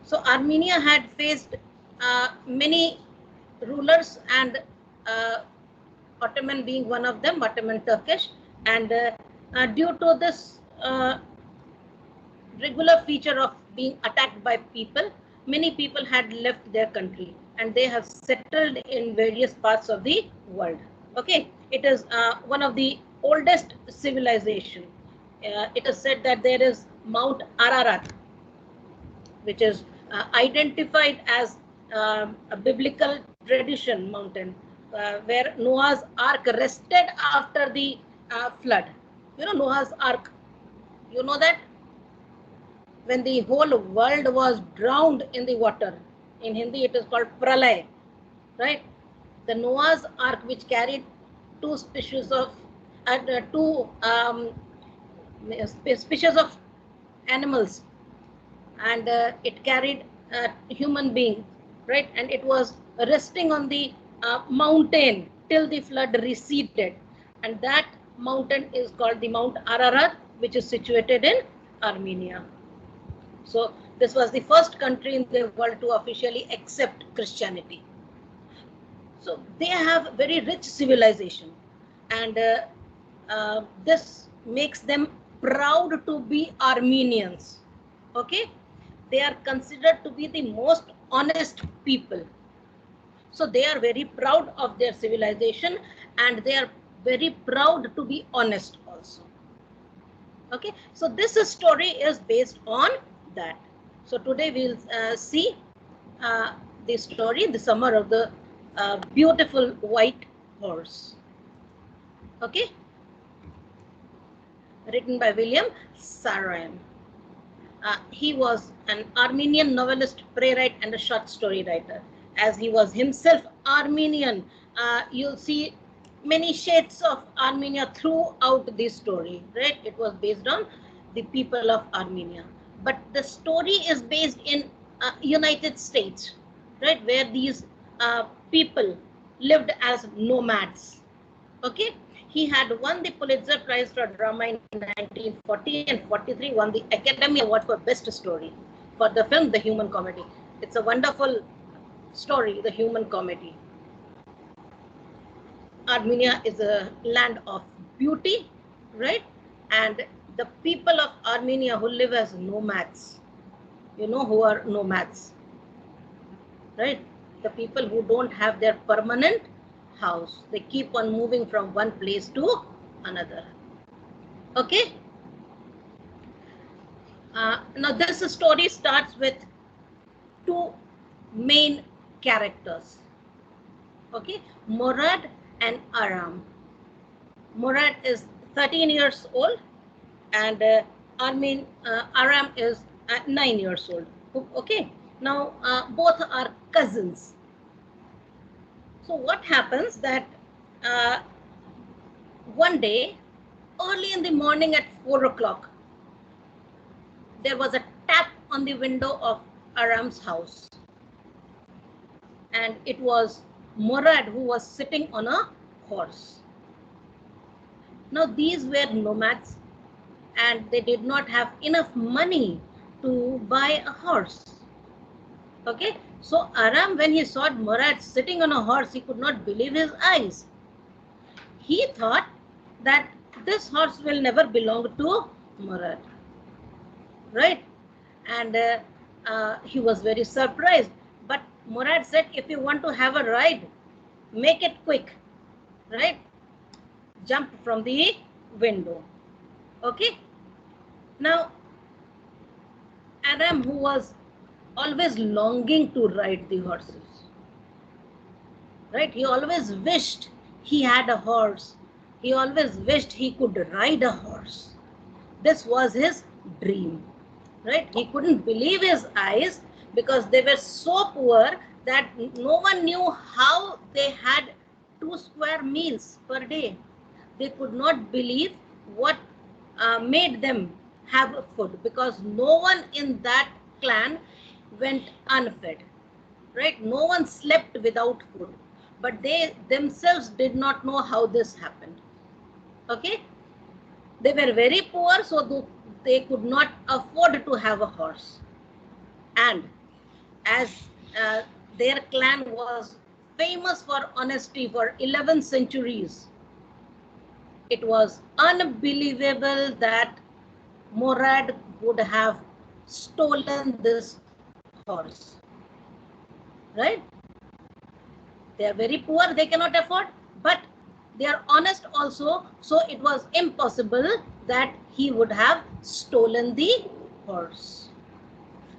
So Armenia had faced many rulers, and Ottoman being one of them, Ottoman Turkish, and due to this regular feature of being attacked by people, many people had left their country and they have settled in various parts of the world. Okay, it is one of the oldest civilization. It is said that there is Mount Ararat, which is identified as a biblical tradition mountain, where Noah's Ark rested after the flood. You know Noah's Ark, you know that? When the whole world was drowned in the water. In Hindi, it is called Pralay, right? The Noah's Ark, which carried two species of species of animals, and it carried a human being, right? And it was resting on the mountain till the flood receded, and that mountain is called the Mount Ararat, which is situated in Armenia. So this was the first country in the world to officially accept Christianity. So they have very rich civilization, and this makes them proud to be Armenians. Okay, they are considered to be the most honest people. So they are very proud of their civilization, and they are very proud to be honest also. Okay, so this story is based on that. So today we'll see the story, the summer of the beautiful white horse. Okay, written by William Saroyan. He was an Armenian novelist, playwright, and a short story writer. As he was himself Armenian, you'll see many shades of Armenia throughout this story, right? It was based on the people of Armenia. But the story is based in United States, right? Where these people lived as nomads. Okay, he had won the Pulitzer Prize for Drama in 1940 and 43, won the Academy Award for Best Story for the film The Human Comedy. It's a wonderful story, The Human Comedy. Armenia is a land of beauty, right? And the people of Armenia who live as nomads, you know who are nomads, right? The people who don't have their permanent house. They keep on moving from one place to another. Okay. Now this story starts with two main characters. Okay, Murad and Aram. Murad is 13 years old, and Aram is 9 years old. Okay, now both are cousins. So what happens that one day, early in the morning at 4 o'clock, there was a tap on the window of Aram's house. And it was Murad who was sitting on a horse. Now these were nomads, and they did not have enough money to buy a horse. Okay, so Aram, when he saw Murad sitting on a horse, he could not believe his eyes. He thought that this horse will never belong to Murad, right? And he was very surprised. But Murad said, if you want to have a ride, make it quick, right? Jump from the window. Okay. Now, Aram, who was always longing to ride the horses, right? He always wished he had a horse. He always wished he could ride a horse. This was his dream, right? He couldn't believe his eyes because they were so poor that no one knew how they had 2 square meals per day. They could not believe what made them have food, because no one in that clan went unfed, right? No one slept without food, but they themselves did not know how this happened. Okay, they were very poor, so they could not afford to have a horse. And as their clan was famous for honesty for 11 centuries. It was unbelievable that Murad would have stolen this horse, right? They are very poor, they cannot afford, but they are honest also, so it was impossible that he would have stolen the horse.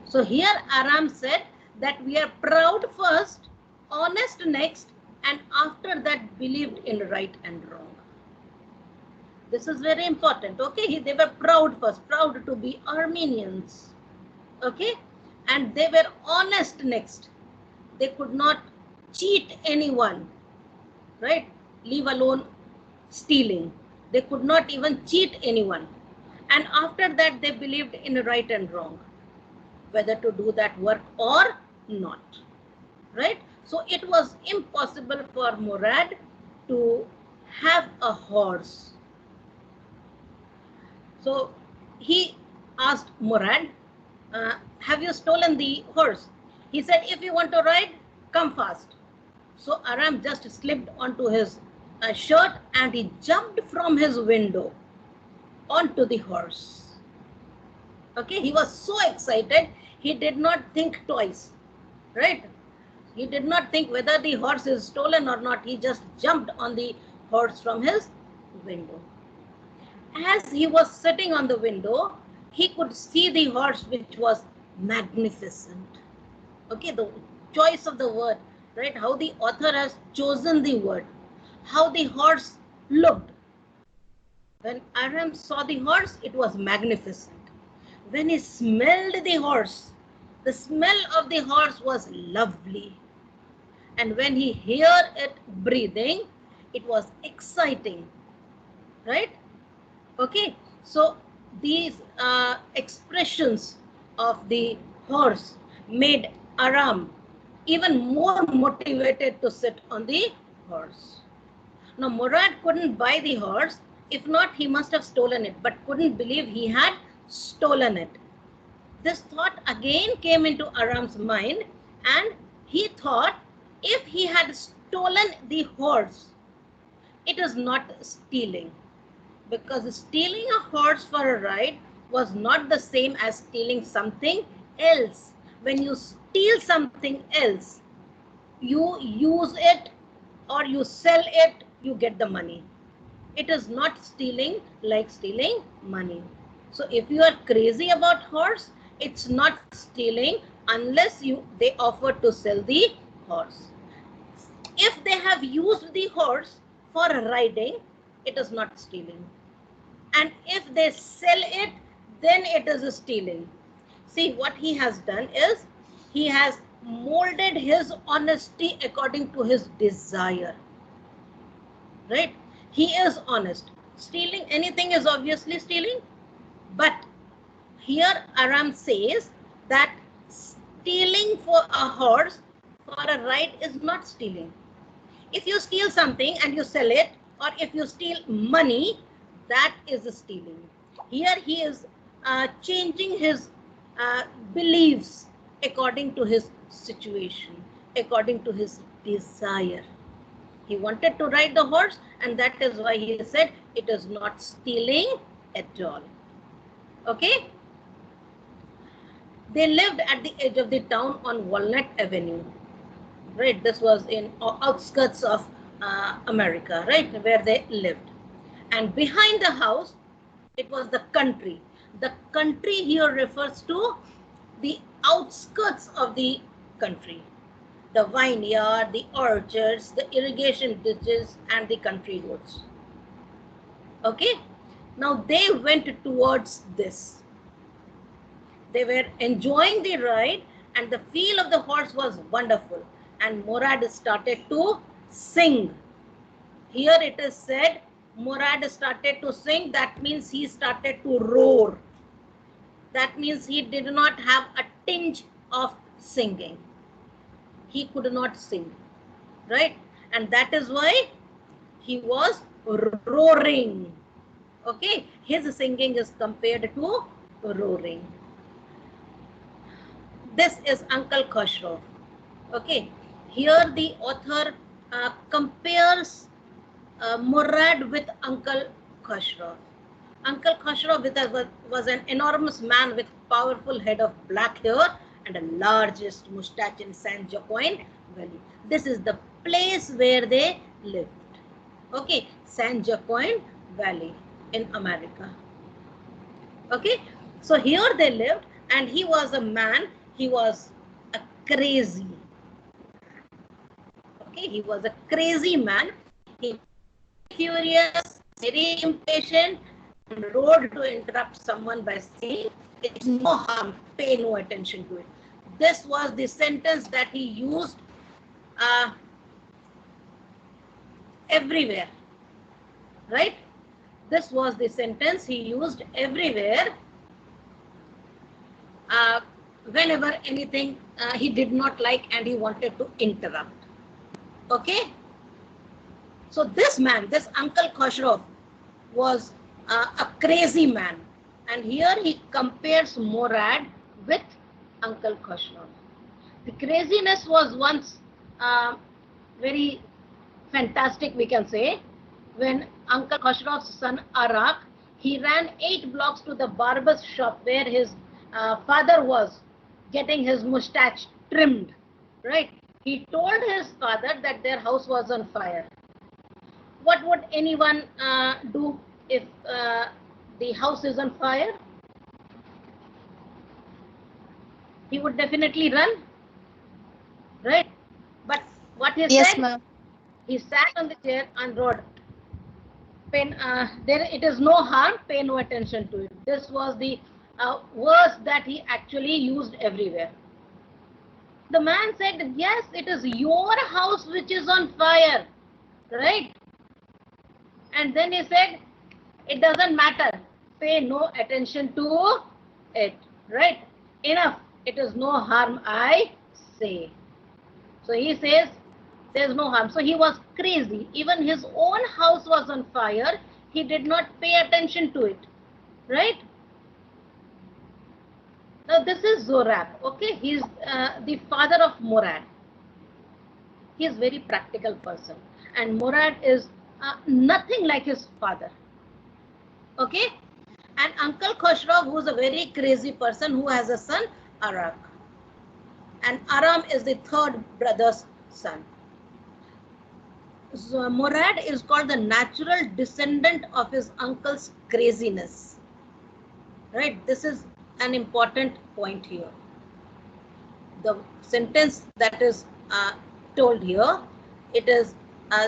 So here Aram said that we are proud first, honest next, and after that believed in right and wrong. This is very important. Okay, they were proud first, proud to be Armenians. Okay, and they were honest next. They could not cheat anyone, right? Leave alone stealing. They could not even cheat anyone. And after that, they believed in right and wrong, whether to do that work or not, right? So it was impossible for Murad to have a horse. So he asked Murad, have you stolen the horse? He said, if you want to ride, come fast. So Aram just slipped onto his shirt and he jumped from his window onto the horse. Okay, he was so excited, he did not think twice, right? He did not think whether the horse is stolen or not. He just jumped on the horse from his window. As he was sitting on the window, he could see the horse, which was magnificent. Okay, the choice of the word, right? How the author has chosen the word, how the horse looked. When Aram saw the horse, it was magnificent. When he smelled the horse, the smell of the horse was lovely. And when he heard it breathing, it was exciting, right? Okay, so these expressions of the horse made Aram even more motivated to sit on the horse. Now, Murad couldn't buy the horse. If not, he must have stolen it, but couldn't believe he had stolen it. This thought again came into Aram's mind, and he thought if he had stolen the horse, it is not stealing, because stealing a horse for a ride was not the same as stealing something else. When you steal something else, you use it or you sell it, you get the money. It is not stealing like stealing money. So if you are crazy about horse, it's not stealing unless they offer to sell the horse. If they have used the horse for riding, it is not stealing. And if they sell it, then it is stealing. See, what he has done is he has molded his honesty according to his desire, right? He is honest. Stealing anything is obviously stealing, but here Aram says that stealing for a horse for a ride is not stealing. If you steal something and you sell it, or if you steal money, that is stealing. Here he is changing his beliefs according to his situation, according to his desire. He wanted to ride the horse, and that is why he said it is not stealing at all. Okay? They lived at the edge of the town on Walnut Avenue. Right, this was in outskirts of America, right, where they lived. And behind the house, it was the country. The country here refers to the outskirts of the country. The vineyard, the orchards, the irrigation ditches, and the country roads. Okay, now they went towards this. They were enjoying the ride, and the feel of the horse was wonderful. And Murad started to sing. Here it is said, Murad started to sing. That means he started to roar. That means he did not have a tinge of singing. He could not sing, right? And that is why he was roaring. Okay, his singing is compared to roaring. This is Uncle Khosrow. Okay, here the author compares Murad with Uncle Khosrow. Uncle Khosrow was an enormous man with powerful head of black hair and a largest moustache in San Joaquin Valley. This is the place where they lived. Okay, San Joaquin Valley in America. Okay, so here they lived, and he was a man, he was a crazy. Okay, he was a crazy man. He was furious, very impatient, and rode to interrupt someone by saying, "It's no harm, pay no attention to it." This was the sentence that he used everywhere, right? This was the sentence he used everywhere whenever anything he did not like and he wanted to interrupt. Okay? So this man, this Uncle Khosrow, was a crazy man. And here he compares Murad with Uncle Khosrow. The craziness was once very fantastic, we can say, when Uncle Khosrow's son Arak, he ran 8 blocks to the barber's shop where his father was getting his mustache trimmed, right? He told his father that their house was on fire. What would anyone do if the house is on fire? He would definitely run, right? But what he Yes, said, ma'am. he sat on the chair and wrote, there it is no harm, pay no attention to it. This was the verse that he actually used everywhere. The man said, yes, it is your house which is on fire, right? And then he said, it doesn't matter, pay no attention to it, right? Enough, it is no harm, I say. So he says, there's no harm. So he was crazy. Even his own house was on fire. He did not pay attention to it, right? Now this is Zorab, okay? He's the father of Murad. He is very practical person. And Murad is nothing like his father, okay? And Uncle Khosrow, who is a very crazy person, who has a son, Arak. And Aram is the third brother's son. So Murad is called the natural descendant of his uncle's craziness. Right? This is an important point here. The sentence that is told here, it is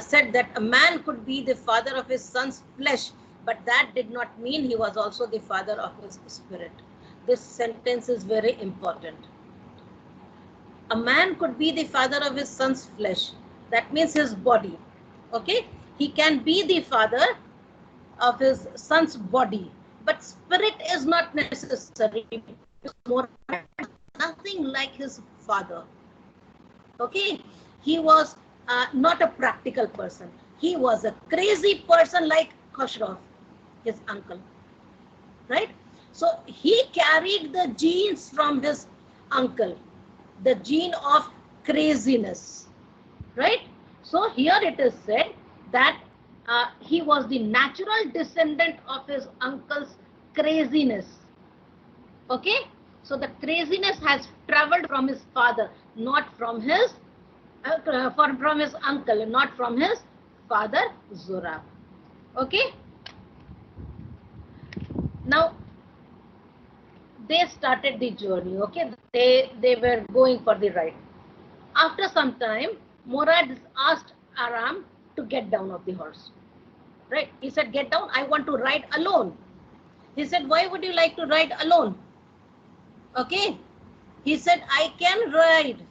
said that a man could be the father of his son's flesh, but that did not mean he was also the father of his spirit. This sentence is very important. A man could be the father of his son's flesh. That means his body. Okay? He can be the father of his son's body, but spirit is not necessary. Nothing like his father. Okay? He was not a practical person. He was a crazy person like Khosrow, his uncle. Right? So he carried the genes from his uncle, the gene of craziness, right? So here it is said that he was the natural descendant of his uncle's craziness. Okay, so the craziness has traveled from his father, not from his from his uncle, not from his father Zorab. Okay, now they started the journey. Okay, they were going for the ride. After some time, Murad asked Aram to get down off the horse. Right? He said, get down, I want to ride alone. He said, why would you like to ride alone? Okay. He said, I can ride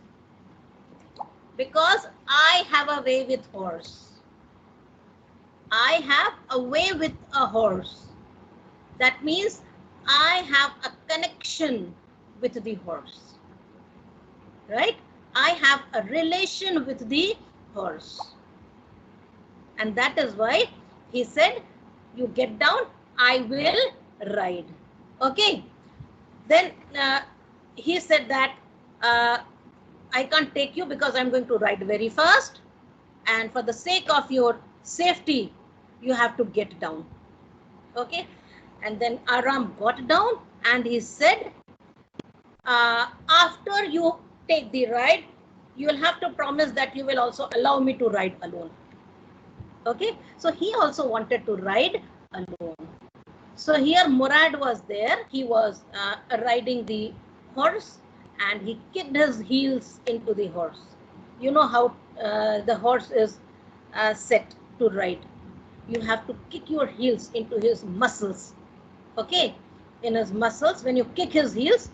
because I have a way with horse. I have a way with a horse. That means I have a connection with the horse. Right? I have a relation with the horse. And that is why he said, you get down, I will ride. Okay. Then he said that I can't take you because I'm going to ride very fast. And for the sake of your safety, you have to get down. Okay. And then Aram got down and he said, after you take the ride, you will have to promise that you will also allow me to ride alone. Okay. So he also wanted to ride alone. So here Murad was there. He was riding the horse and he kicked his heels into the horse. You know how the horse is set to ride. You have to kick your heels into his muscles. Okay, in his muscles. When you kick his heels,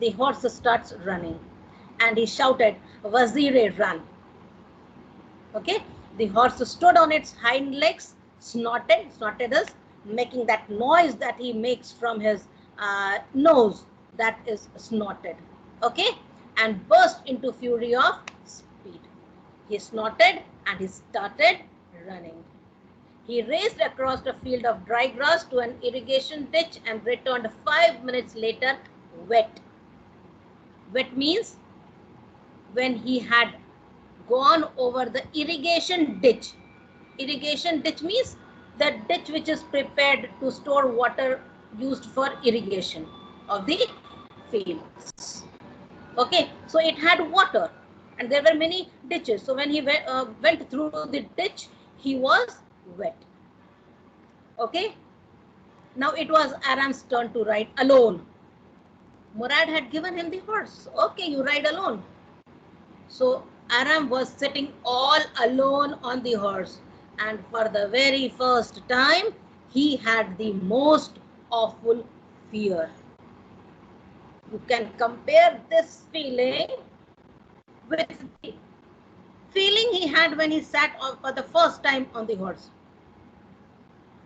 the horse starts running. And he shouted, "Wazire, run." Okay, the horse stood on its hind legs, snorted is making that noise that he makes from his nose, that is snorted. Okay, and burst into fury of speed. He snorted and he started running. He raced across a field of dry grass to an irrigation ditch and returned 5 minutes later wet. Wet means when he had gone over the irrigation ditch. Irrigation ditch means the ditch which is prepared to store water used for irrigation of the fields. Okay, so it had water and there were many ditches. So when he went through the ditch, he was wet. Okay, now it was Aram's turn to ride alone. Murad had given him the horse. Okay, you ride alone. So Aram was sitting all alone on the horse, and for the very first time, he had the most awful fear. You can compare this feeling with the feeling he had when he sat for the first time on the horse.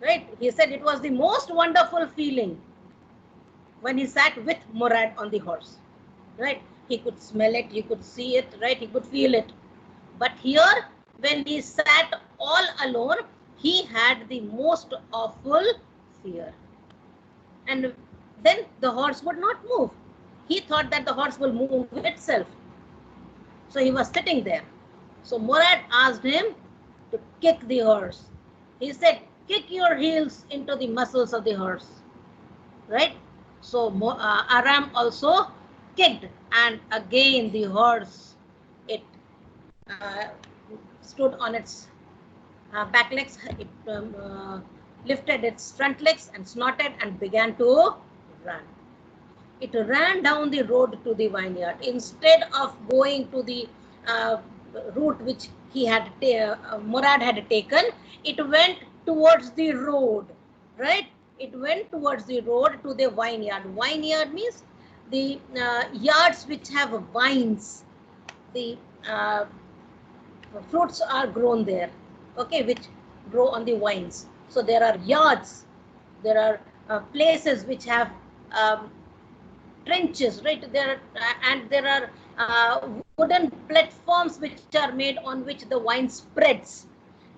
Right? He said it was the most wonderful feeling when he sat with Murad on the horse. Right? He could smell it, he could see it, right? He could feel it. But here, when he sat all alone, he had the most awful fear. And then the horse would not move. He thought that the horse will move itself. So he was sitting there. So Murad asked him to kick the horse. He said, kick your heels into the muscles of the horse. Right? So Aram also kicked, and again the horse, it stood on its back legs, it lifted its front legs and snorted and began to run. It ran down the road to the vineyard. Instead of going to the route which Murad had taken, it went towards the road, right? It went towards the road to the vineyard. Vineyard means the yards which have vines. The fruits are grown there, okay, which grow on the vines. So there are yards, there are places which have trenches, right? There and there are wooden platforms which are made on which the vine spreads,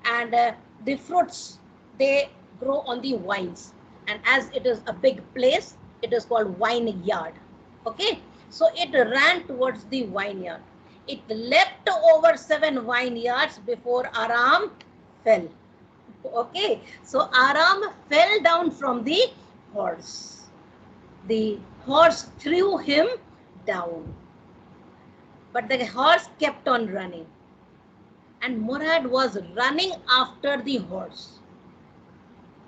and the fruits, they grow on the vines. And as it is a big place, it is called vineyard. Okay, so it ran towards the vineyard. It leapt over 7 vineyards before Aram fell. Okay, so Aram fell down from the horse. The horse threw him down. But the horse kept on running. And Murad was running after the horse.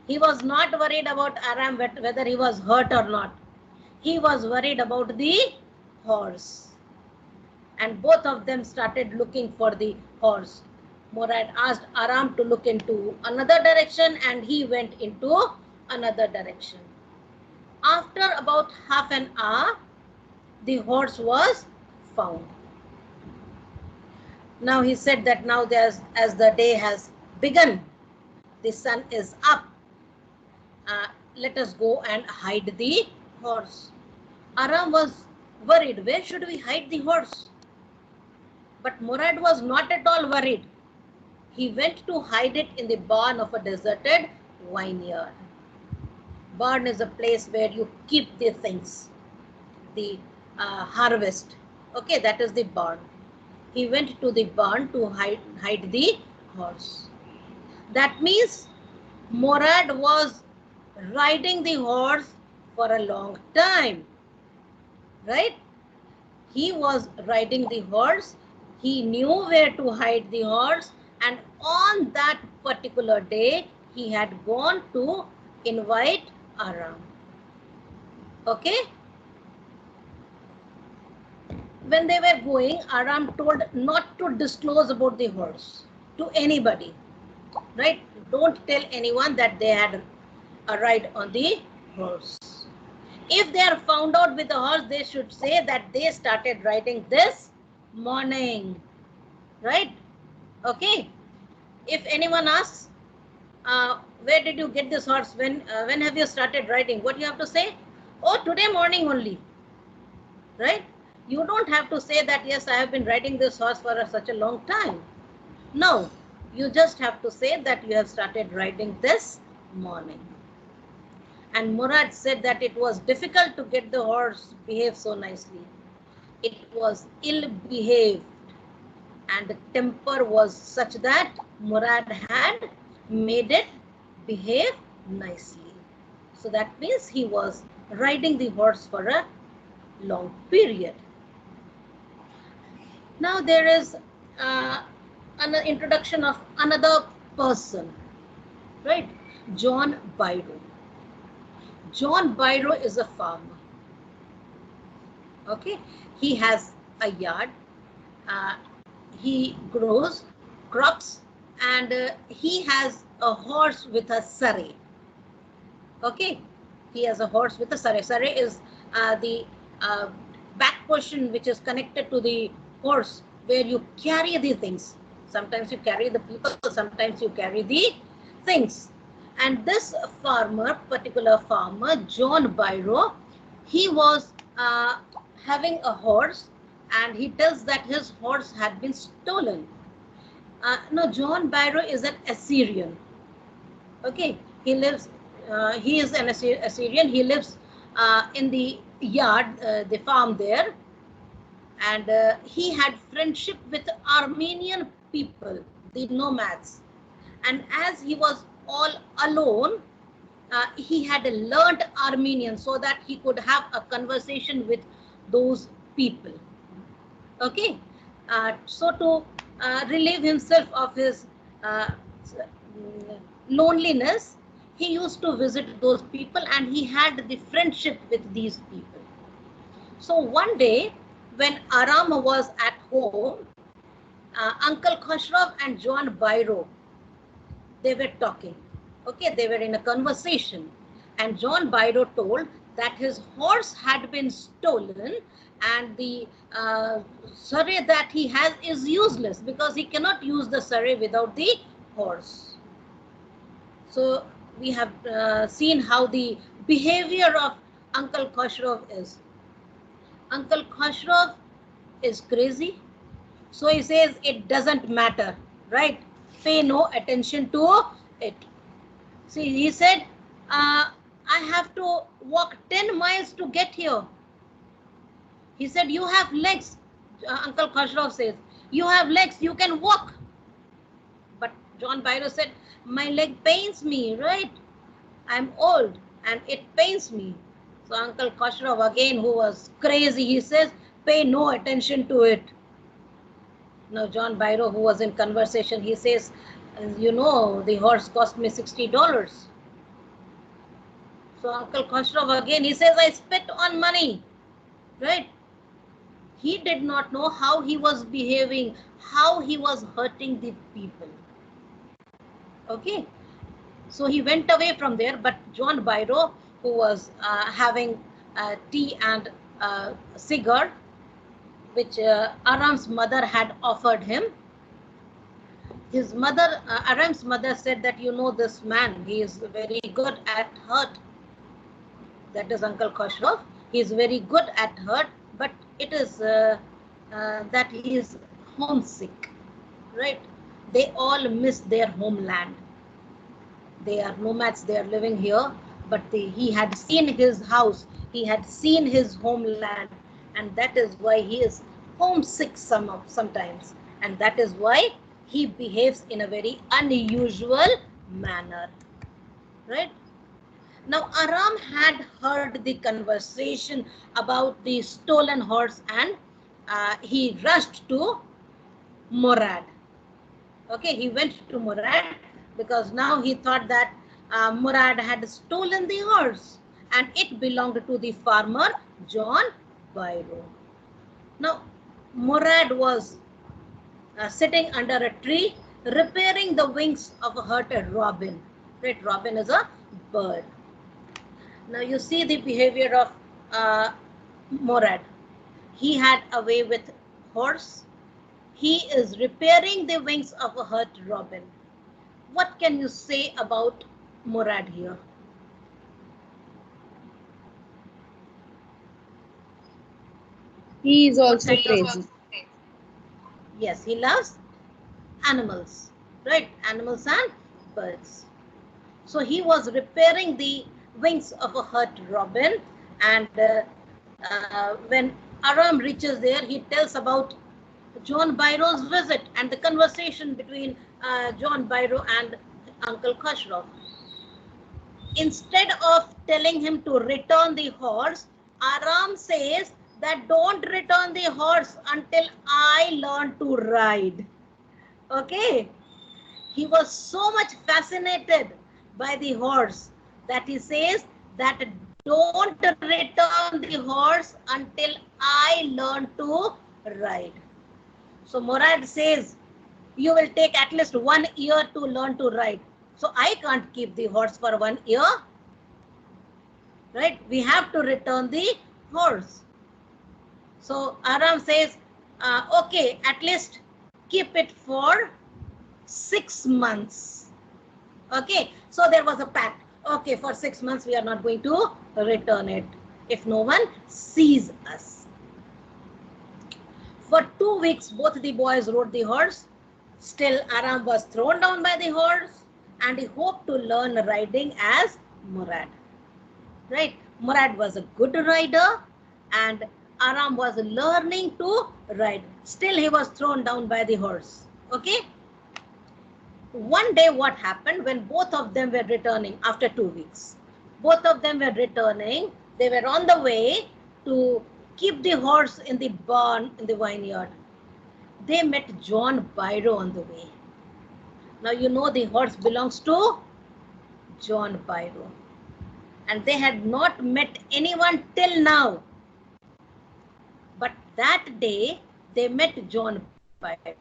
He was not worried about Aram, whether he was hurt or not. He was worried about the horse. And both of them started looking for the horse. Murad asked Aram to look into another direction, and he went into another direction. After about half an hour, the horse was found. Now he said that now as the day has begun, the sun is up, let us go and hide the horse. Aram was worried, where should we hide the horse? But Murad was not at all worried. He went to hide it in the barn of a deserted vineyard. Barn is a place where you keep the things, the harvest. Okay, that is the barn. He went to the barn to hide the horse. That means Murad was riding the horse for a long time, right? He was riding the horse. He knew where to hide the horse, and on that particular day, he had gone to invite Aram. Okay? When they were going, Aram told not to disclose about the horse to anybody, right? Don't tell anyone that they had a ride on the horse. If they are found out with the horse, they should say that they started riding this morning, right? Okay. If anyone asks, where did you get this horse? When have you started riding? What you have to say? Oh, today morning only, right? You don't have to say that, yes, I have been riding this horse for such a long time. No, you just have to say that you have started riding this morning. And Murad said that it was difficult to get the horse to behave so nicely. It was ill-behaved, and the temper was such that Murad had made it behave nicely. So that means he was riding the horse for a long period. Now there is an introduction of another person, right? John Byro. John Byro is a farmer. Okay, he has a yard. He grows crops, and he has a horse with a surrey. Okay, he has a horse with a surrey. Surrey is the back portion which is connected to the horse, where you carry the things. Sometimes you carry the people, sometimes you carry the things. And this farmer, particular farmer, John Byro, he was having a horse, and he tells that his horse had been stolen. No, John Byro is an Assyrian. Okay, he lives. He is an Assyrian. He lives in the yard, the farm there, and he had friendship with Armenian people, the nomads. And as he was all alone, he had learned Armenian so that he could have a conversation with those people. Okay, so to relieve himself of his loneliness, he used to visit those people, and he had the friendship with these people. So one day, when Aram was at home, Uncle Khosrow and John Byro, they were talking. Okay, they were in a conversation, and John Byro told that his horse had been stolen, and the surrey that he has is useless because he cannot use the surrey without the horse. So we have seen how the behavior of Uncle Khosrow is. Uncle Khosrow is crazy, so he says it doesn't matter, right? Pay no attention to it. See, he said, I have to walk 10 miles to get here. He said, you have legs. Uncle Khosrow says, you have legs, you can walk. But John Byro said, my leg pains me, right? I'm old and it pains me. So Uncle Khosrow, again, who was crazy, he says, pay no attention to it. Now John Byro, who was in conversation, he says, you know, the horse cost me $60. So Uncle Khosrow again, he says, I spent on money, right? He did not know how he was behaving, how he was hurting the people. Okay, so he went away from there, but John Byro, who was having tea and cigar, which Aram's mother had offered him. His mother, Aram's mother, said that, you know, this man, he is very good at hurt. That is Uncle Khosrow. He is very good at hurt, but it is that he is homesick, right? They all miss their homeland. They are nomads, they are living here, but he had seen his house, he had seen his homeland, and that is why he is homesick sometimes, and that is why he behaves in a very unusual manner, right? Now Aram had heard the conversation about the stolen horse, and he rushed to Murad. Okay, he went to Murad because now he thought that Murad had stolen the horse and it belonged to the farmer John Byro. Now Murad was sitting under a tree repairing the wings of a hurted robin. Right, robin is a bird. Now you see the behavior of Murad. He had a way with horse. He is repairing the wings of a hurt robin. What can you say about Murad here? He is also crazy. Yes, he loves animals, right? Animals and birds. So he was repairing the wings of a hurt robin, and when Aram reaches there, he tells about John Byro's visit and the conversation between John Byro and Uncle Khosrow. Instead of telling him to return the horse, Aram says that don't return the horse until I learn to ride. Okay. He was so much fascinated by the horse that he says that don't return the horse until I learn to ride. So Murad says, you will take at least 1 year to learn to ride. So I can't keep the horse for 1 year. Right? We have to return the horse. So Aram says, okay, at least keep it for 6 months. Okay, so there was a pact. Okay, for 6 months we are not going to return it if no one sees us. For 2 weeks, both the boys rode the horse. Still, Aram was thrown down by the horse, and he hoped to learn riding as Murad. Right? Murad was a good rider, and Aram was learning to ride. Still, he was thrown down by the horse. Okay? One day, what happened when both of them were returning after 2 weeks? Both of them were returning. They were on the way to keep the horse in the barn in the vineyard. They met John Byro on the way. Now you know the horse belongs to John Byro. And they had not met anyone till now. But that day, they met John Byro.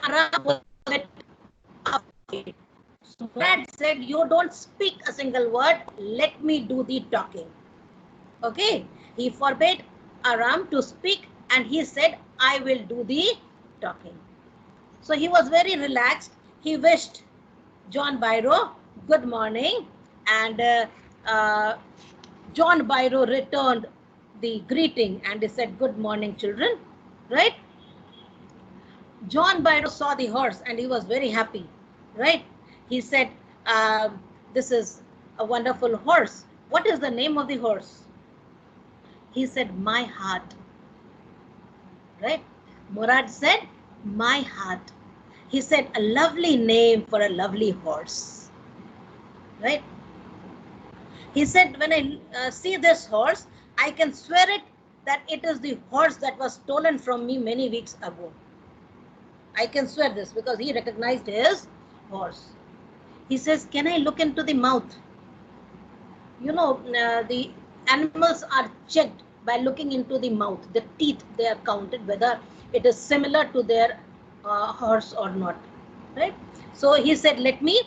Aram was afraid. So Murad said, you don't speak a single word, let me do the talking. Okay, he forbade Aram to speak and he said, I will do the talking. So he was very relaxed. He wished John Byro good morning, and John Byro returned the greeting and he said, good morning, children, right? John Byro saw the horse and he was very happy, right? He said, this is a wonderful horse. What is the name of the horse? He said, my heart, right? Murad said, my heart. He said, a lovely name for a lovely horse, right? He said, when I see this horse, I can swear it that it is the horse that was stolen from me many weeks ago. I can swear this because he recognized his horse. He says, can I look into the mouth? You know, the animals are checked by looking into the mouth. The teeth, they are counted whether it is similar to their horse or not, right? So he said, let me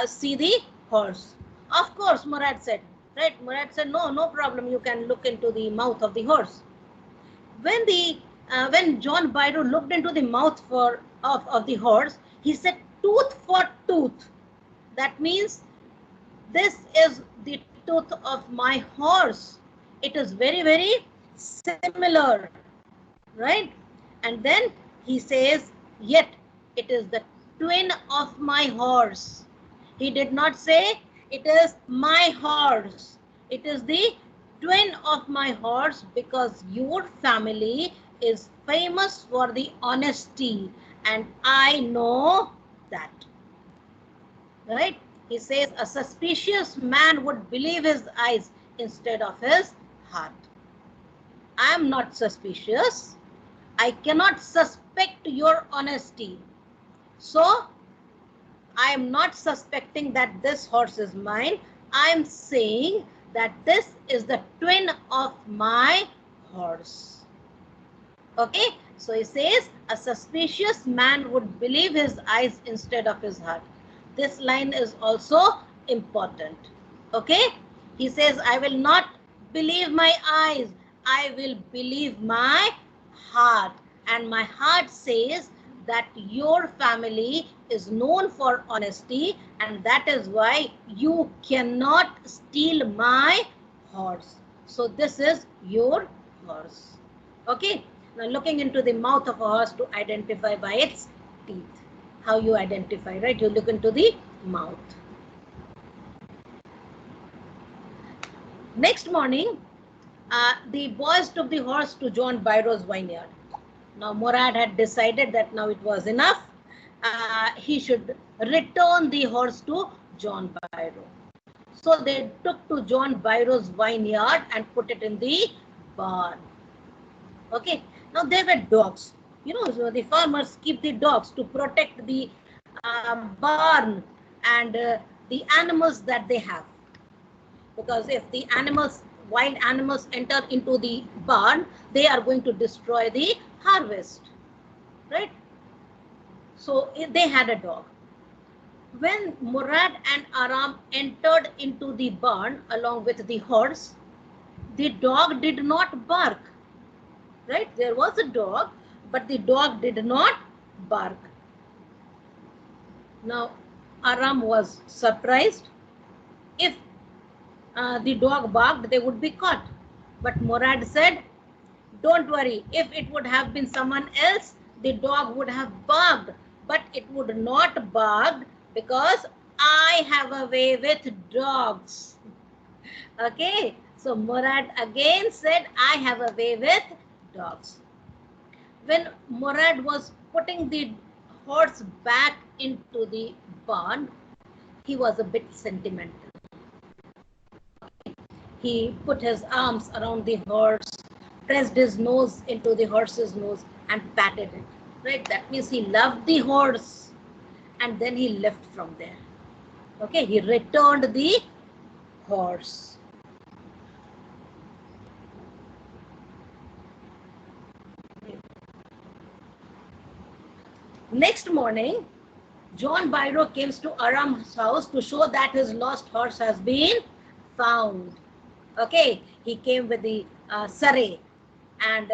see the horse. Of course, Murad said, right? Murad said, no problem. You can look into the mouth of the horse. When John Byro looked into the mouth of the horse, he said, tooth for tooth. That means this is the tooth of my horse. It is very, very similar, right? And then he says, yet it is the twin of my horse. He did not say it is my horse. It is the twin of my horse because your family is famous for the honesty and I know that. Right? He says a suspicious man would believe his eyes instead of his heart. I am not suspicious. I cannot suspect your honesty. So I am not suspecting that this horse is mine. I am saying that this is the twin of my horse. Okay, so he says a suspicious man would believe his eyes instead of his heart. This line is also important. Okay, he says I will not believe my eyes, I will believe my heart, and my heart says that your family is known for honesty and that is why you cannot steal my horse. So this is your horse. Okay, now looking into the mouth of a horse to identify by its teeth. How you identify, right? You look into the mouth. Next morning, the boys took the horse to John Byro's vineyard. Now Murad had decided that now it was enough. He should return the horse to John Byro. So they took to John Byro's vineyard and put it in the barn. Okay. Now there were dogs. You know, so the farmers keep the dogs to protect the barn and the animals that they have. Because if the animals, wild animals enter into the barn, they are going to destroy the harvest, right? So they had a dog. When Murad and Aram entered into the barn along with the horse, the dog did not bark, right? There was a dog, but the dog did not bark. Now, Aram was surprised. If the dog barked, they would be caught. But Murad said, don't worry, if it would have been someone else, the dog would have barked, but it would not bark because I have a way with dogs. Okay, so Murad again said, I have a way with dogs. When Murad was putting the horse back into the barn, he was a bit sentimental. He put his arms around the horse, pressed his nose into the horse's nose and patted it. Right? That means he loved the horse and then he left from there. Okay, he returned the horse. Next morning, John Byro came to Aram's house to show that his lost horse has been found. Okay, he came with the saray and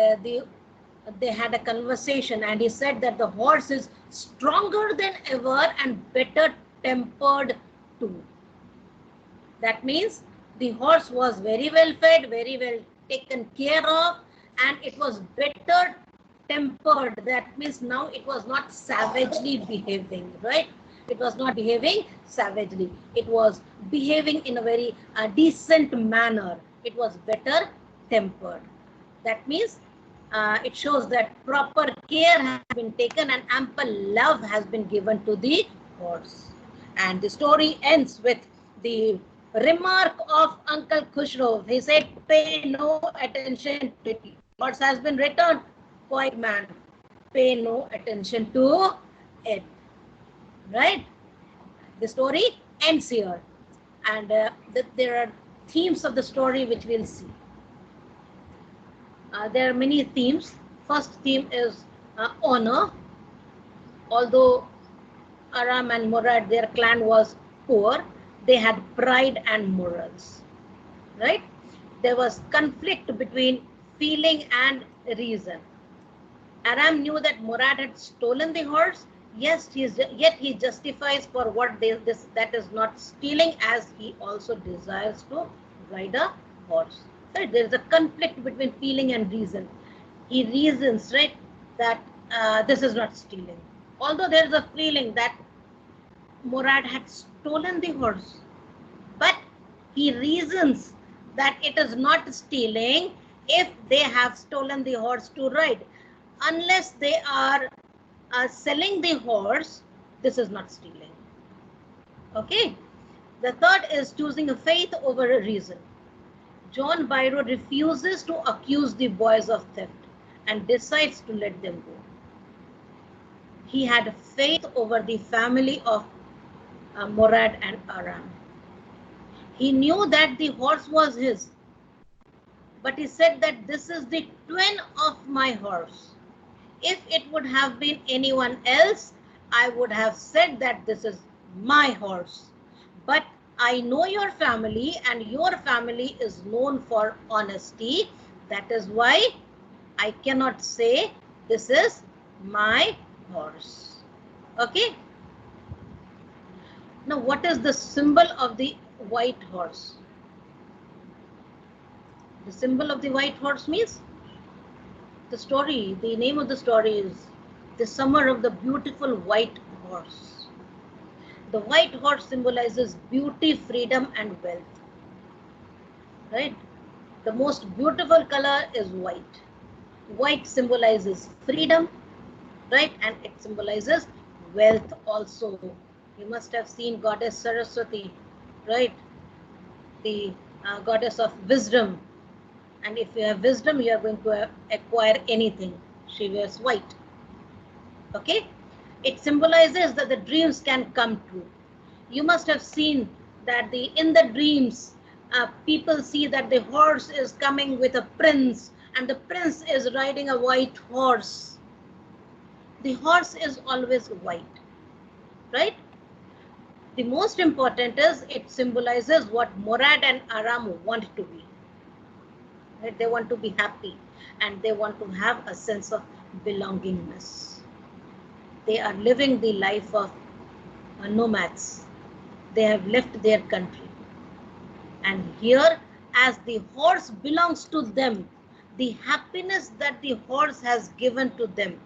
they had a conversation and he said that the horse is stronger than ever and better tempered too. That means the horse was very well fed, very well taken care of, and it was better tempered. That means now it was not savagely behaving, right? It was not behaving savagely. It was behaving in a very decent manner. It was better tempered. That means it shows that proper care has been taken and ample love has been given to the horse. And the story ends with the remark of Uncle Khushro. He said, pay no attention to it. Horse has been returned. Quiet man, pay no attention to it. Right? The story ends here. And there are themes of the story which we'll see. There are many themes. First theme is honor. Although Aram and Murad, their clan was poor, they had pride and morals. Right? There was conflict between feeling and reason. Aram knew that Murad had stolen the horse. Yes, yet he justifies for what that is not stealing, as he also desires to ride a horse. Right? There is a conflict between feeling and reason. He reasons, right, that this is not stealing. Although there is a feeling that Murad had stolen the horse, but he reasons that it is not stealing if they have stolen the horse to ride. Unless they are selling the horse, this is not stealing. Okay. The third is choosing a faith over a reason. John Byro refuses to accuse the boys of theft and decides to let them go. He had faith over the family of Murad and Aram. He knew that the horse was his, but he said that this is the twin of my horse. If it would have been anyone else, I would have said that this is my horse. But I know your family, and your family is known for honesty. That is why I cannot say this is my horse. Okay. Now, what is the symbol of the white horse? The symbol of the white horse means the story, the name of the story is The Summer of the Beautiful White Horse. The white horse symbolizes beauty, freedom, and wealth. Right? The most beautiful color is white. White symbolizes freedom, right? And it symbolizes wealth also. You must have seen Goddess Saraswati, right? The goddess of wisdom. And if you have wisdom, you are going to acquire anything. She wears white. Okay? It symbolizes that the dreams can come true. You must have seen that in the dreams, people see that the horse is coming with a prince, and the prince is riding a white horse. The horse is always white, right? The most important is it symbolizes what Murad and Aram want to be. Right? They want to be happy, and they want to have a sense of belongingness. They are living the life of nomads. They have left their country. And here, as the horse belongs to them, the happiness that the horse has given to them,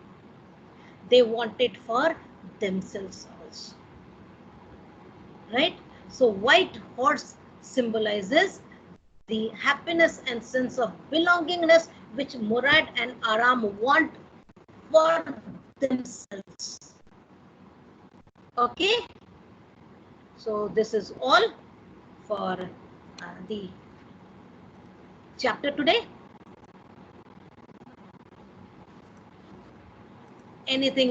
they want it for themselves also. Right? So white horse symbolizes the happiness and sense of belongingness which Murad and Aram want for themselves. Okay? So this is all for the chapter today. Anything